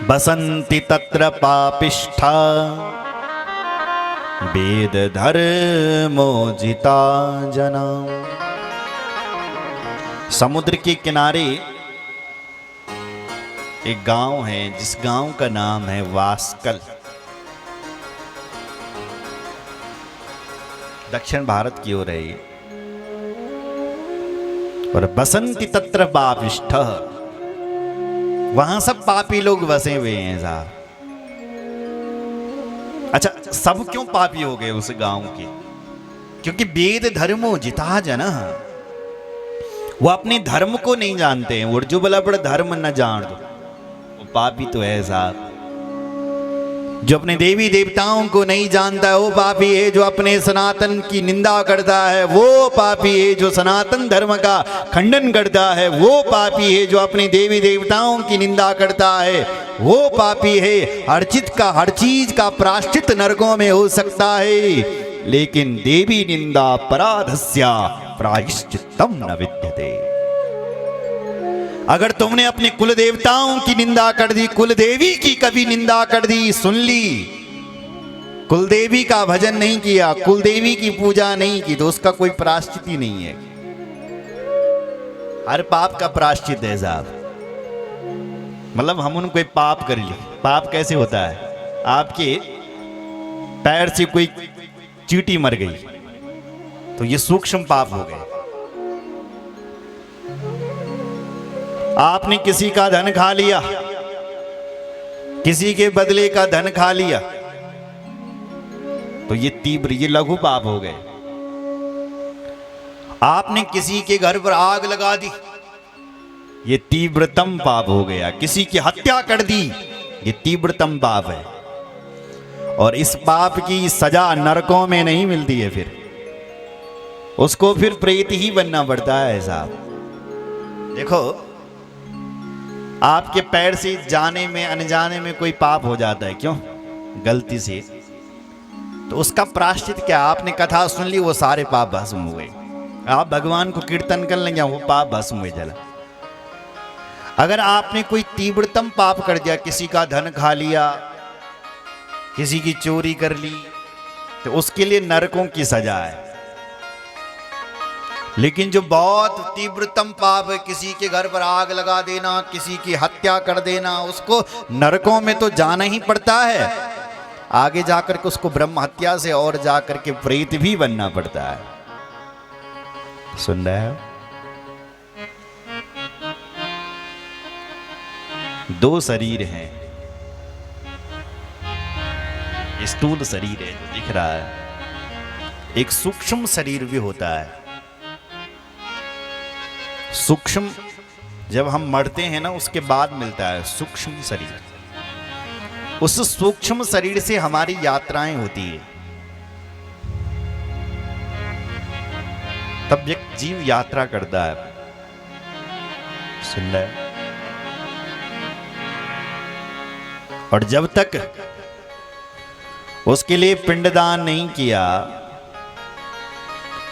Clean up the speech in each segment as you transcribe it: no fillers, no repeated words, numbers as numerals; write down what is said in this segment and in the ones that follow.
बसन्ति तत्र पापिष्ठा वेद धर्मोजिता जना। समुद्र के किनारे एक गांव है जिस गांव का नाम है वास्कल। दक्षिण भारत की ओर है ये। और बसंती तत्र पापिष्ठ, वहां सब पापी लोग बसे हुए हैं साहब। अच्छा, सब क्यों पापी हो गए उस गांव के? क्योंकि वेद धर्मो जिता जना, वो अपने धर्म को नहीं जानते हैं। वो जो बोला बड़ा धर्म न जान दो, वो पापी तो है साहब। जो अपने देवी देवताओं को नहीं जानता है वो पापी है। जो अपने सनातन की निंदा करता है वो पापी है। जो सनातन धर्म का खंडन करता है वो पापी है। जो अपने देवी देवताओं की निंदा करता है वो पापी है। हर चीज का प्रायश्चित नरकों में हो सकता है, लेकिन देवी निंदा अपराधस्या प्रायश्चित्तम न विद्यते। अगर तुमने अपने कुल देवताओं की निंदा कर दी, कुल देवी की कभी निंदा कर दी, सुन ली, कुल देवी का भजन नहीं किया, कुल देवी की पूजा नहीं की, तो उसका कोई प्रायश्चित ही नहीं है। हर पाप का प्रायश्चित है साहब। मतलब हम उनको पाप कर लिए। पाप कैसे होता है? आपके पैर से कोई चींटी मर गई तो ये सूक्ष्म पाप हो गए। आपने किसी का धन खा लिया, किसी के बदले का धन खा लिया, तो ये तीव्र, ये लघु पाप हो गए। आपने किसी के घर पर आग लगा दी, ये तीव्रतम पाप हो गया। किसी की हत्या कर दी, ये तीव्रतम पाप है। और इस पाप की सजा नरकों में नहीं मिलती है, फिर उसको फिर प्रेत ही बनना पड़ता है साहब। देखो, आपके पैर से जाने में अनजाने में कोई पाप हो जाता है, क्यों? गलती से, तो उसका प्रायश्चित क्या? आपने कथा सुन ली, वो सारे पाप भस्म हुए। आप भगवान को कीर्तन कर लेंगे, वो पाप भस्म हुए जला। अगर आपने कोई तीव्रतम पाप कर दिया, किसी का धन खा लिया, किसी की चोरी कर ली, तो उसके लिए नरकों की सजा है। लेकिन जो बहुत तीव्रतम पाप है, किसी के घर पर आग लगा देना, किसी की हत्या कर देना, उसको नरकों में तो जाना ही पड़ता है। आगे जाकर के उसको ब्रह्म हत्या से और जाकर के प्रेत भी बनना पड़ता है। सुन रहे हो? दो शरीर हैं। स्थूल शरीर है जो दिख रहा है, एक सूक्ष्म शरीर भी होता है। सूक्ष्म जब हम मरते हैं ना, उसके बाद मिलता है सूक्ष्म शरीर। उस सूक्ष्म शरीर से हमारी यात्राएं होती है। तब एक जीव यात्रा करता है। सुन रहे? और जब तक उसके लिए पिंडदान नहीं किया,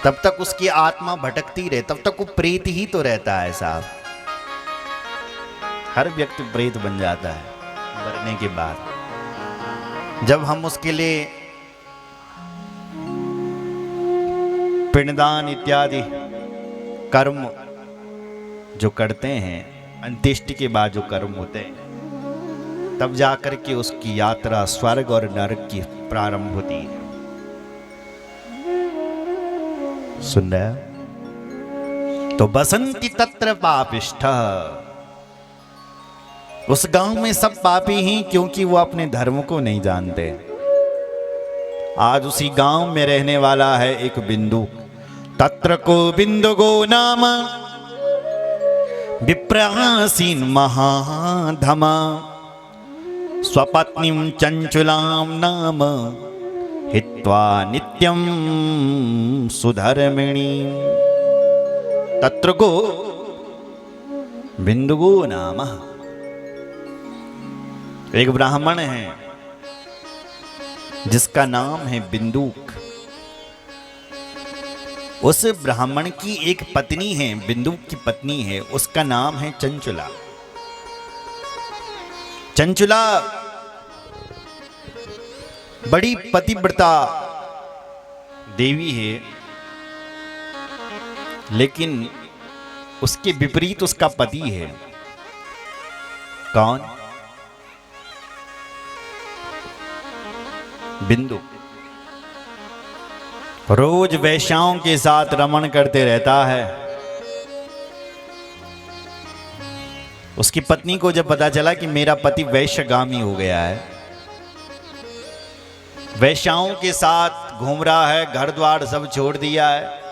तब तक उसकी आत्मा भटकती रहे, तब तक वो प्रेत ही तो रहता है साहब। हर व्यक्ति प्रेत बन जाता है मरने के बाद। जब हम उसके लिए पिंडदान इत्यादि कर्म जो करते हैं, अंत्येष्टि के बाद जो कर्म होते हैं, तब जाकर के उसकी यात्रा स्वर्ग और नरक की प्रारंभ होती है। सुन रहे? तो बसंती तत्र पापिष्ठ, उस गांव में सब पापी हैं, क्योंकि वो अपने धर्म को नहीं जानते। आज उसी गांव में रहने वाला है एक बिंदु। तत्र को बिंदुगो नाम विप्रासीन महाधमा, स्वपत्नीं चंचुलां नाम हित्वा नित्यं सुधर्मिणी। तत्र को बिंदुगो नाम, एक ब्राह्मण है जिसका नाम है बिंदुक। उस ब्राह्मण की एक पत्नी है, बिंदुक की पत्नी है, उसका नाम है चंचुला। चंचुला बड़ी पतिव्रता देवी है, लेकिन उसके विपरीत उसका पति है। कौन? बिंदु। रोज वैश्याओं के साथ रमण करते रहता है। उसकी पत्नी को जब पता चला कि मेरा पति वैश्यगामी हो गया है, वैश्याओं के साथ घूम रहा है, घर द्वार सब छोड़ दिया है,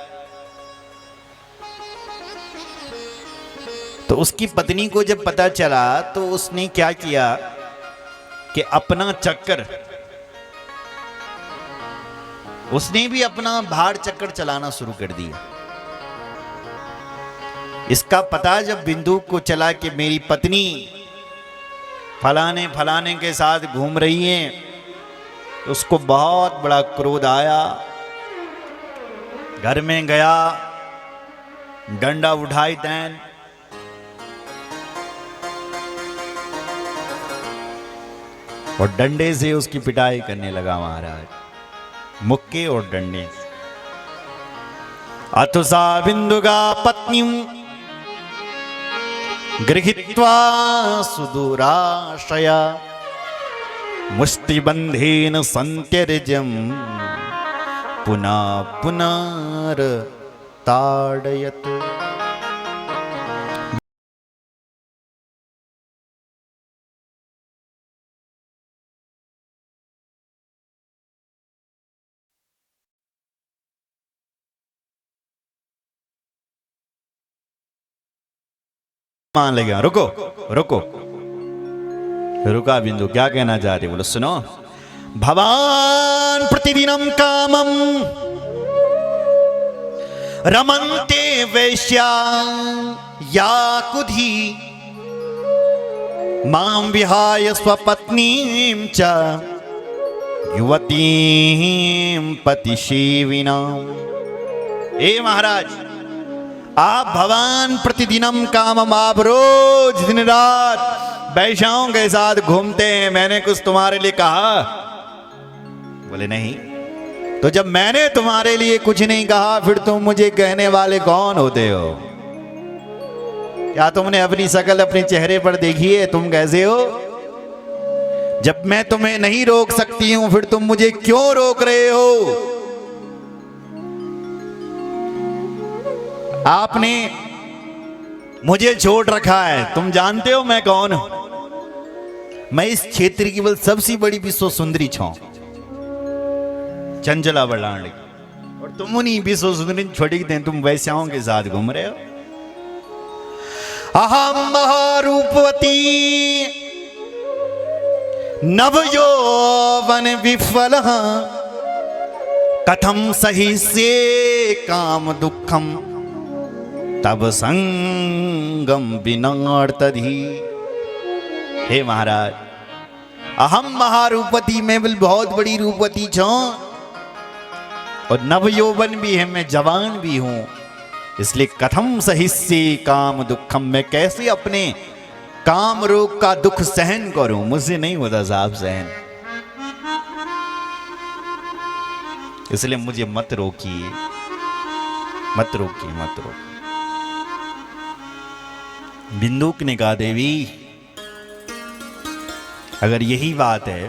तो उसकी पत्नी को जब पता चला तो उसने क्या किया कि अपना चक्कर, उसने भी अपना भार चक्कर चलाना शुरू कर दिया। इसका पता जब बिंदु को चला कि मेरी पत्नी फलाने फलाने के साथ घूम रही है, तो उसको बहुत बड़ा क्रोध आया। घर में गया, डंडा उठाई तैन, और डंडे से उसकी पिटाई करने लगा महाराज, मुक्के और डंडे से। अथुसा बिंदुगा पत्नी गृहीत्वा सुदूराशया मुष्टिबंधेन संत्यर्जम पुनः पुनर्ताड़यत्। मान लगे, रुको रुको, रुका बिंदु, क्या कहना चाहते? बोलो सुनो। भवान प्रतिदिनम कामम रमन्ते वैश्या या कुधी मां विहाय स्वपत्नीं च युवतीं पतिसेविनां। ए महाराज, आप भगवान प्रतिदिनम कामम, आप रोज दिन रात वैश्याओं के साथ घूमते हैं, मैंने कुछ तुम्हारे लिए कहा? बोले नहीं। तो जब मैंने तुम्हारे लिए कुछ नहीं कहा, फिर तुम मुझे कहने वाले कौन होते हो? क्या तुमने अपनी शकल अपने चेहरे पर देखी है? तुम कैसे हो? जब मैं तुम्हें नहीं रोक सकती हूं, फिर तुम मुझे क्यों रोक रहे हो? आपने मुझे छोड़ रखा है, तुम जानते हो मैं कौन हूं? मैं इस क्षेत्र की बल सबसे बड़ी विश्व सुंदरी छौ, चंचला बलाणी, और तुम उन्हीं विश्व सुंदरी छोटी दें, तुम वैश्याओं के साथ घूम रहे हो। अहम महारूपवती नवयौवन विफल कथम सहिष्ये काम दुखम तब संगम विनार्तधि। हे महाराज, अहम महारूपति, मैं बिल बहुत बड़ी रूपवती छो, और नवयौवन भी है, मैं जवान भी हूं, इसलिए कथम सहिष्ये काम दुखम, मैं कैसे अपने काम रोग का दुख सहन करूं? मुझसे नहीं होता साहब सहन, इसलिए मुझे मत रोकिए, मत रोकिए, मत रोकिए। बिंदुक ने कहा, देवी अगर यही बात है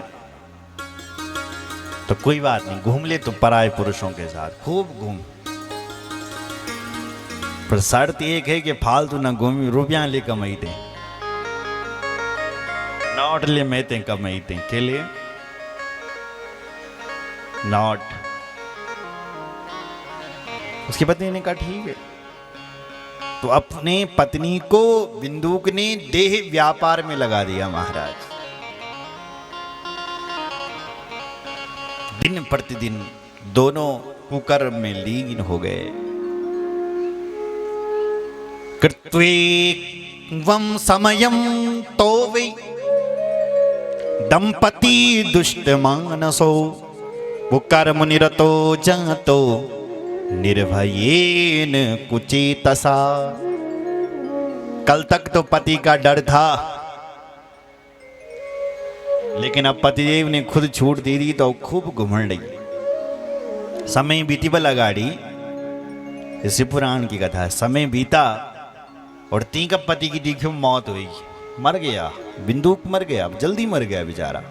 तो कोई बात नहीं, घूम ले तो पराये पुरुषों के साथ, खूब घूम, पर शर्त एक है कि फालतू ना घूमी, रुपया ले कमाई दे, नोट ले मैते कमाई दे के लिए नोट। उसकी पत्नी ने कहा ठीक है। तो अपने पत्नी को बिंदुक ने देह व्यापार में लगा दिया महाराज। दिन प्रतिदिन दोनों कुकर्म में लीन हो गए। कृत्वेवं समयं तो वै दंपति दुष्ट मानसो, वो कर्म निरतो जातो निर्भयेन कुचेतसा। कल तक तो पति का डर था लेकिन अब पतिदेव ने खुद छूट दे दी तो खूब घुमड़ रही। समय बीती बला गाड़ी, इसी पुराण की कथा है। समय बीता और ती का पति की देखियो मौत हुई, मर गया, बिंदुक मर गया, जल्दी मर गया बेचारा,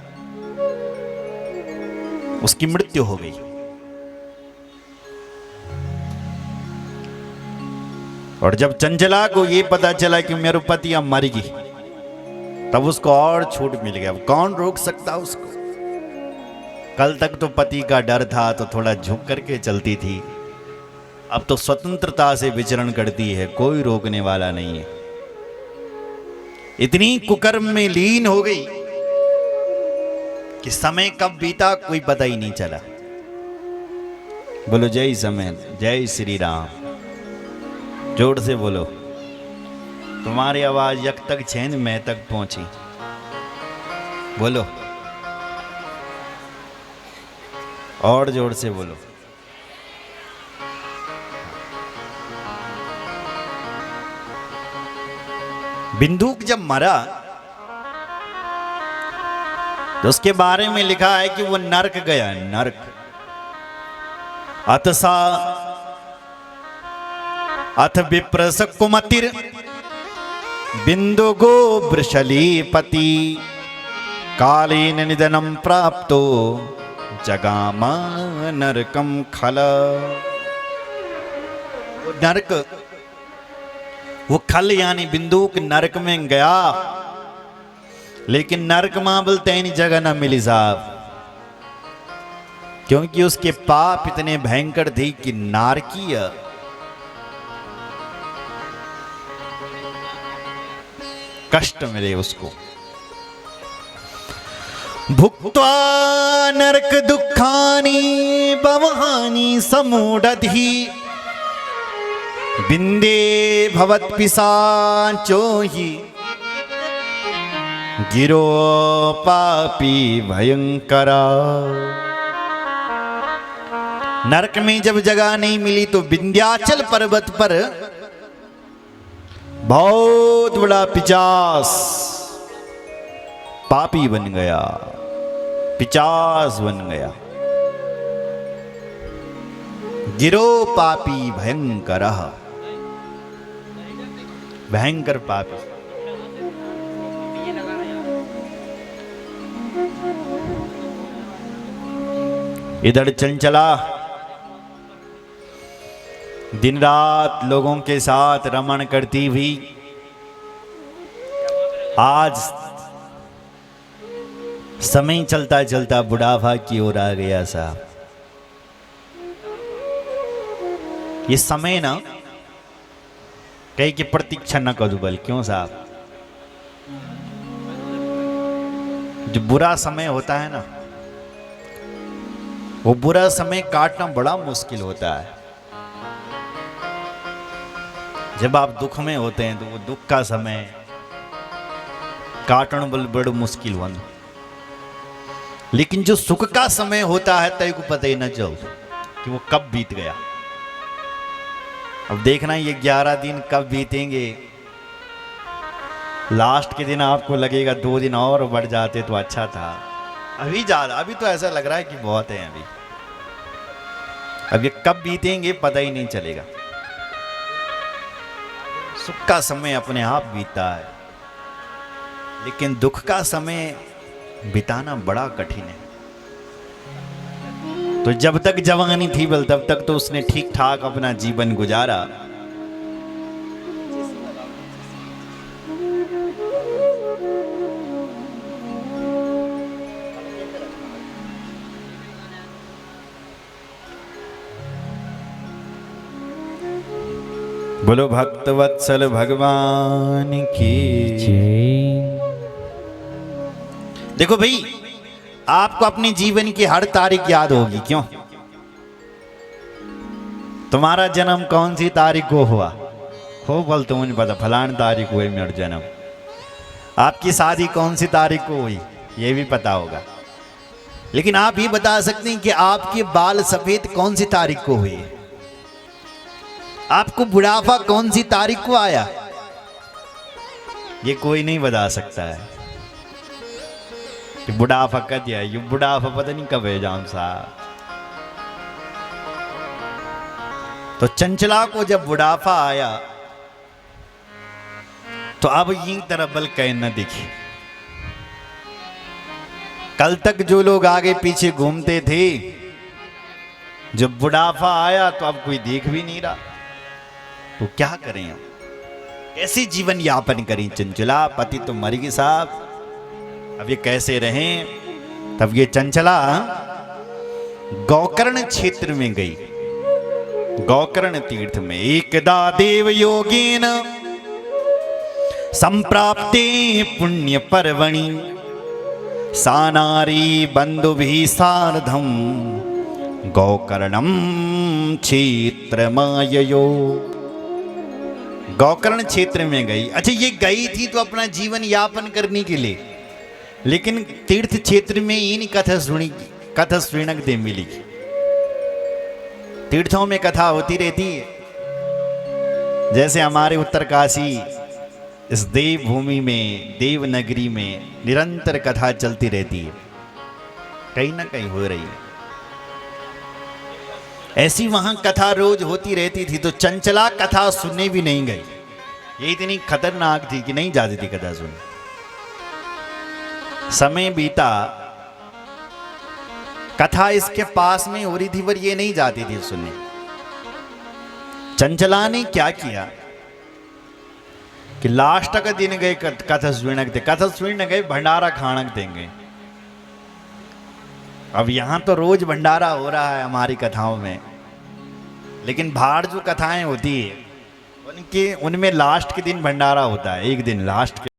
उसकी मृत्यु हो गई। और जब चंचला को ये पता चला कि मेरे पति अब मर गई, तब उसको और छूट मिल गया। कौन रोक सकता उसको? कल तक तो पति का डर था तो थोड़ा झुक करके चलती थी, अब तो स्वतंत्रता से विचरण करती है, कोई रोकने वाला नहीं है। इतनी कुकर्म में लीन हो गई कि समय कब बीता कोई पता ही नहीं चला। बोलो जय समय, जय श्री राम। जोर से बोलो, तुम्हारी आवाज यक तक छेंद मैं तक पहुंची। बोलो और जोर से बोलो। बिंदुक जब मरा तो उसके बारे में लिखा है कि वो नरक गया, नरक। अतसा अथ विप्रस कुमतिर बिंदु गो वृषलीपति कालेन निधनम प्राप्तो जगामा नरकम खल। नरक, वो खल यानी बिंदुक नरक में गया, लेकिन नरक मां बोलते हैं जगह न मिली साहब, क्योंकि उसके पाप इतने भयंकर थे कि नारकीय कष्ट मिले उसको। भुक्त्वा नरक दुखानी भवहानी समूढ़धि बिंदे भवत पिशाचो ही गिरो पापी भयंकरा। नरक में जब जगह नहीं मिली तो विंध्याचल पर्वत पर बहुत बड़ा पिशाच पापी बन गया, पिशाच बन गया। गिरो पापी भयंकर, भयंकर पापी। इधर चंचला दिन रात लोगों के साथ रमण करती हुई आज समय चलता चलता बुढ़ापा की ओर आ गया साहब। ये समय ना कहीं की प्रतीक्षा न करो बल। क्यों साहब? जो बुरा समय होता है ना, वो बुरा समय काटना बड़ा मुश्किल होता है। जब आप दुख में होते हैं तो वो दुख का समय काटना बड़ा मुश्किल हुआ, लेकिन जो सुख का समय होता है तय को पता ही न चल कि वो कब बीत गया। अब देखना ये 11 दिन कब बीतेंगे। लास्ट के दिन आपको लगेगा 2 दिन और बढ़ जाते तो अच्छा था। अभी ज्यादा, अभी तो ऐसा लग रहा है कि बहुत है अभी। अब ये कब बीतेंगे पता ही नहीं चलेगा। सुख का समय अपने आप बीतता है, लेकिन दुख का समय बिताना बड़ा कठिन है। तो जब तक जवानी थी बल तब तक तो उसने ठीक ठाक अपना जीवन गुजारा। बोलो भक्तवत्सल भगवान की जय। देखो भाई, आपको अपने जीवन की हर तारीख याद होगी। क्यों? तुम्हारा जन्म कौन सी तारीख को हुआ हो बोल तो मुझे पता, फलान तारीख हुई मेरा जन्म। आपकी शादी कौन सी तारीख को हुई ये भी पता होगा, लेकिन आप ये बता सकते हैं कि आपके बाल सफेद कौन सी तारीख को हुई, आपको बुढ़ापा कौन सी तारीख को आया, ये कोई नहीं बता सकता है। कि बुढ़ापा कद है, ये बुढ़ापा पता नहीं कब है जाम साहब। तो चंचला को जब बुढ़ापा आया तो अब ये तरह बल कहीं न दिखे। कल तक जो लोग आगे पीछे घूमते थे, जब बुढ़ापा आया तो अब कोई देख भी नहीं रहा। तो क्या करें हम, कैसे जीवन यापन करें? चंचला पति तो मर गई साहब, अब ये कैसे रहें? तब ये चंचला गौकर्ण क्षेत्र में गई, गौकर्ण तीर्थ में। एकदा देव योगेन संप्राप्ते पुण्य पर्वणि सा नारी बंधुभिः सार्धम गौकर्णम क्षेत्र माययो। गौकर्ण क्षेत्र में गई। अच्छा, ये गई थी तो अपना जीवन यापन करने के लिए, लेकिन तीर्थ क्षेत्र में इन कथा श्रीणक दे मिली। तीर्थों में कथा होती रहती है, जैसे हमारे उत्तरकाशी इस देव भूमि में, देव नगरी में निरंतर कथा चलती रहती है, कहीं ना कहीं हो रही है। ऐसी वहां कथा रोज होती रहती थी। तो चंचला कथा सुनने भी नहीं गई, ये इतनी खतरनाक थी कि नहीं जाती थी कथा सुनने। समय बीता, कथा इसके पास में हो रही थी पर ये नहीं जाती थी सुनने। चंचला ने क्या किया कि लास्ट का दिन गए कथा सुनने थे, कथा सुनने गए भंडारा खानक देंगे। अब यहां तो रोज भंडारा हो रहा है हमारी कथाओं में, लेकिन बाहर जो कथाएं होती है उनमें लास्ट के दिन भंडारा होता है, एक दिन लास्ट के